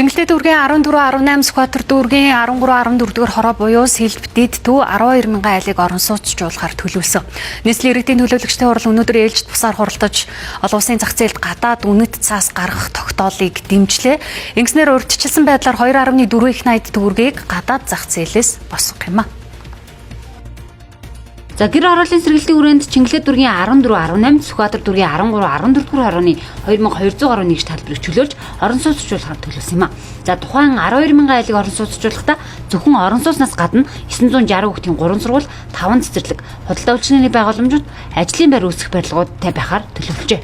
Чингэлтэй дүүргийн 14-18 скватер дүүргийн 13-14 дугаар хороо буюу Сэлбэдэд төв 12,000 айлыг орон сууцжуулахаар төлөвлөсөн. Нийслэлийн иргэдийн төлөөлөгчдийн хурал өнөөдөр ээлжид бусаар хуралдаж олон улсын зах зээлд гадаад үнэт цаас гаргах тогтоолыг дэмжлээ. Ингэснээр урьдчилсан байдлаар 2,4 их найд төгрөгийг гадаад зах зээлээс босгох юм а. За гэр ороолын сэргэлтийн хүрээнд Чингэлтэй дүүргийн 14-18, Сүхбаатар дүүргийн 13-14 дугаар хорооны 2211 талбарыг чөлөөлж орон сууцжуулахаар төлөвлөсөн юм а. За тухайн 12,000 айлыг орон сууцжуулахдаа зөвхөн орон сууцнаас гадна 960 хүүхдийн 3 сургууль, 5 цэцэрлэг, худалдаа үйлчилгээний байгууламжууд ажлын байр үүсгэх барилгуудтай байхаар төлөвлөжээ.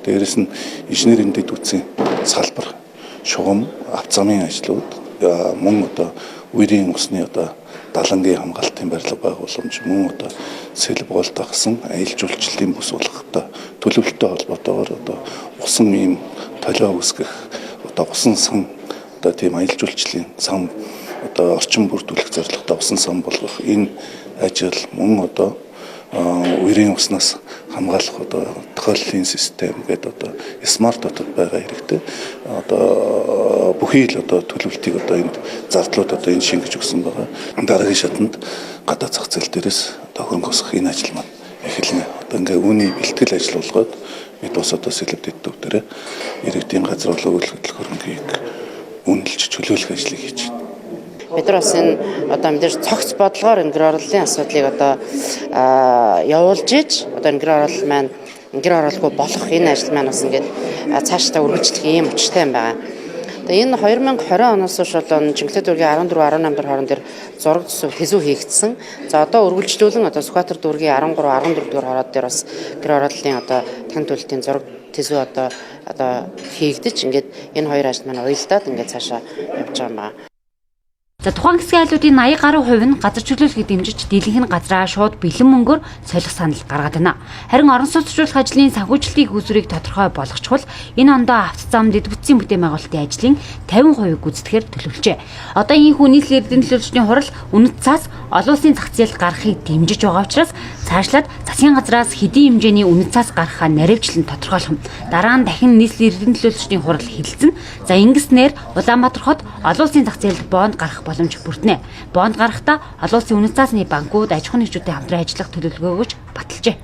Дээрээс нь инженерийн дэд үтсийн салбар, шугам, авто замын ажлууд, мөн одоо үерийн усны далангийн хамгаалтын барилга байгууламж, мөн сэлб дагсан аялал жуулчлалын бүс болгохтой төлөвлөлтөй холбоотойгоор усан ийм толио үүсгэх, усан сан тийм аялал жуулчлалын сан орчин бүрдүүлэх зорилготой усан сан болгох энэ ажил мөн үерийн уснаас хамгаалах тохиоллын систем гэдэг смарт дотод байгаа хэрэгтэй. Бүхий л төлөвлөлтийг энд зардлууд энэ шингэж өгсөн байгаа. Дараагийн шатанд гадаад зах зээл дээрээс хөрөнгө ослох энэ ажил маань эхэлнэ. Ингээ үүний бэлтгэл ажил болгоод бид бас Сэлбэдэд төв дээр иргэдийн газар болон үйл хөдлөх хөрөнгийг үнэлж чөлөөлөх ажлыг хийж байна. Бид нар бас энэ мэдээж цогц бодлогоор энэ гэр орооллын асуудлыг явуулж иж энэ гэр ороол маань гэр ороолгүй болох энэ ажил маань бас ингээд цаашдаа үргэлжлэх ийм учиртай юм байгаа. Тэгээ энэ 2020 оноос хойш Чингэлтэй дүүргийн 14-18 дугаар хорон дээр зураг төсөв тэзүү хийгдсэн. За одоо үргэлжлүүлэн Сүхбаатар дүүргийн 13-14 дугаар хороод дээр бас гэр орооллын тань төлөлтийн зураг тэзүү хийгдэж ингээд энэ хоёр ажил маань уялдаад ингээд цаашаа явж байгаа юм байна. За тухайн хэсгийн айлуудын 80 гаруй хувь нь газар чөлөөлөхөд дэмжиж дийлэнх нь газраа шууд бэлэн мөнгөөр солих санал гаргаад байна. Харин орон сууцжуулах ажлын санхүүжилтийн үүсвэрийг тодорхой болгочихвол энэ ондоо авто зам дэд бүтцийн бүтээн байгуулалтын ажлын 50% гүйцэтгэхээр төлөвлөжээ. Одоо энэ хүн нийслэлийн эрдэнэ төлөөлөгчдийн хурал үнэт цаас олон улсын зах зээлд гаргахыг дэмжиж байгаа учраас цаашлаад засгийн газраас хэдийн хэмжээний үнэт цаас гаргахаа наривчлан тодорхойлох юм. Дараа нь дахин нийслэлийн эрдэнэ төлөөлөгчдийн хурал хэлэлцэн. За ингэснээр Улаанбаатар хот олон улсын зах зээлд бонд гаргах боломж бүрднэ. Бонд гарахдаа олон улсын үнэт цаасны банкуд аж ахуйн нэгжүүдтэй хамтран ажиллах төлөвлөгөө өгж баталжээ.